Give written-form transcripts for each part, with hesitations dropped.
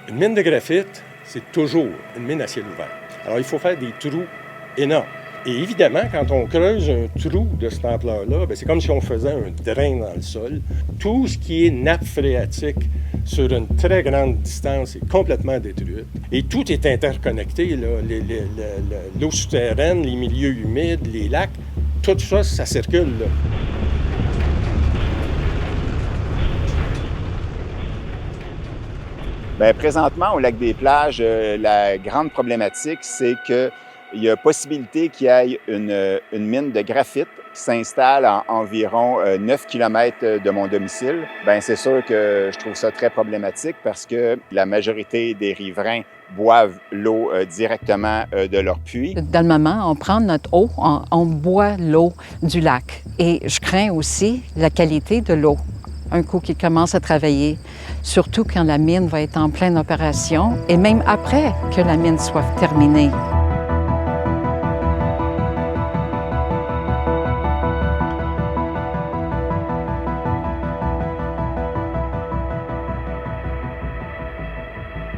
Une mine de graphite, c'est toujours une mine à ciel ouvert. Alors, il faut faire des trous énormes. Et évidemment, quand on creuse un trou de cette ampleur-là, c'est comme si on faisait un drain dans le sol. Tout ce qui est nappe phréatique sur une très grande distance est complètement détruite. Et tout est interconnecté, là. L'eau souterraine, les milieux humides, les lacs, tout ça, ça circule, là. Bien, présentement, au lac des Plages, la grande problématique, c'est qu'il y a possibilité qu'il y ait une mine de graphite qui s'installe à environ 9 km de mon domicile. Bien, c'est sûr que je trouve ça très problématique parce que la majorité des riverains boivent l'eau directement de leur puits. Dans le moment, on prend notre eau, on boit l'eau du lac. Et je crains aussi la qualité de l'eau. Un coup qui commence à travailler, surtout quand la mine va être en pleine opération et même après que la mine soit terminée.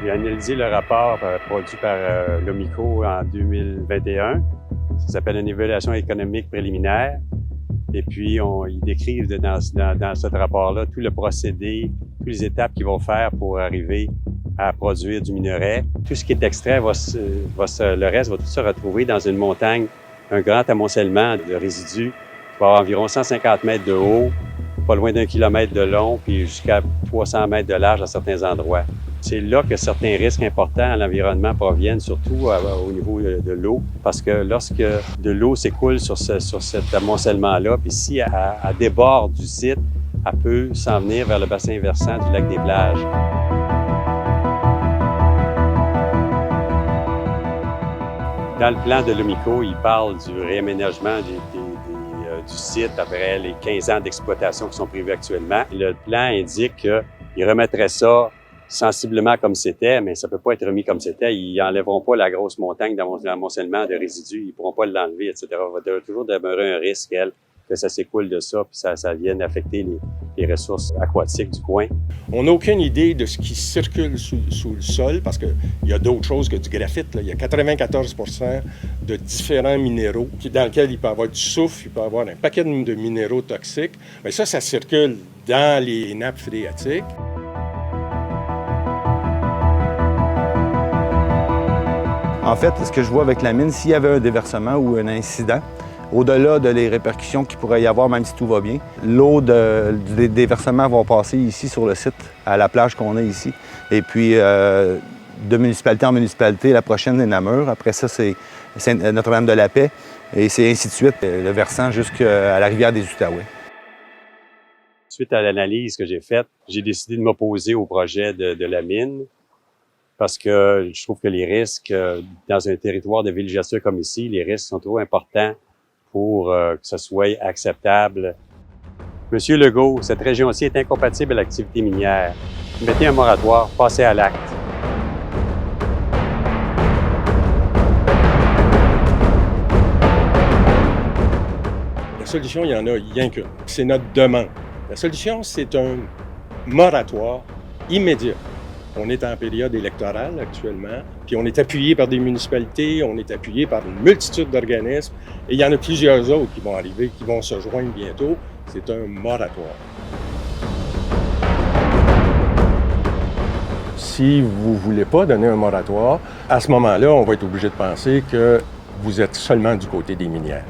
J'ai analysé le rapport produit par l'OMICO en 2021. Ça s'appelle une évaluation économique préliminaire. Et puis, ils décrivent dans ce rapport-là tout le procédé, toutes les étapes qu'ils vont faire pour arriver à produire du minerai. Tout ce qui est extrait, le reste va tout se retrouver dans une montagne, un grand amoncellement de résidus qui va avoir environ 150 mètres de haut, pas loin d'1 kilomètre de long, puis jusqu'à 300 mètres de large à certains endroits. C'est là que certains risques importants à l'environnement proviennent, surtout au niveau de l'eau, parce que lorsque de l'eau s'écoule sur cet amoncellement-là, puis si elle déborde du site, elle peut s'en venir vers le bassin versant du lac des Plages. Dans le plan de l'OMICO, il parle du réaménagement du site après les 15 ans d'exploitation qui sont prévus actuellement. Le plan indique qu'il remettrait ça sensiblement comme c'était, mais ça peut pas être remis comme c'était. Ils enlèveront pas la grosse montagne d'amoncellement de résidus, ils pourront pas l'enlever, etc. Il va toujours demeurer un risque, que ça s'écoule de ça, puis ça vienne affecter les ressources aquatiques du coin. On n'a aucune idée de ce qui circule sous le sol, parce qu'il y a d'autres choses que du graphite, là. Il y a 94 % de différents minéraux dans lesquels il peut y avoir du soufre, il peut y avoir un paquet de minéraux toxiques. Mais ça circule dans les nappes phréatiques. En fait, ce que je vois avec la mine, s'il y avait un déversement ou un incident, au-delà de les répercussions qu'il pourrait y avoir, même si tout va bien, l'eau des déversements va passer ici sur le site, à la plage qu'on a ici. Et puis, de municipalité en municipalité, la prochaine est Namur. Après ça, c'est Notre-Dame-de-la-Paix. Et c'est ainsi de suite, le versant jusqu'à la rivière des Outaouais. Suite à l'analyse que j'ai faite, j'ai décidé de m'opposer au projet de la mine, parce que je trouve que les risques, dans un territoire de villégiature comme ici, les risques sont trop importants pour que ce soit acceptable. Monsieur Legault, cette région-ci est incompatible à l'activité minière. Mettez un moratoire, passez à l'acte. La solution, il y en a rien qu'une. C'est notre demande. La solution, c'est un moratoire immédiat. On est en période électorale actuellement, puis on est appuyé par des municipalités, on est appuyé par une multitude d'organismes, et il y en a plusieurs autres qui vont arriver, qui vont se joindre bientôt. C'est un moratoire. Si vous ne voulez pas donner un moratoire, à ce moment-là, on va être obligé de penser que vous êtes seulement du côté des minières.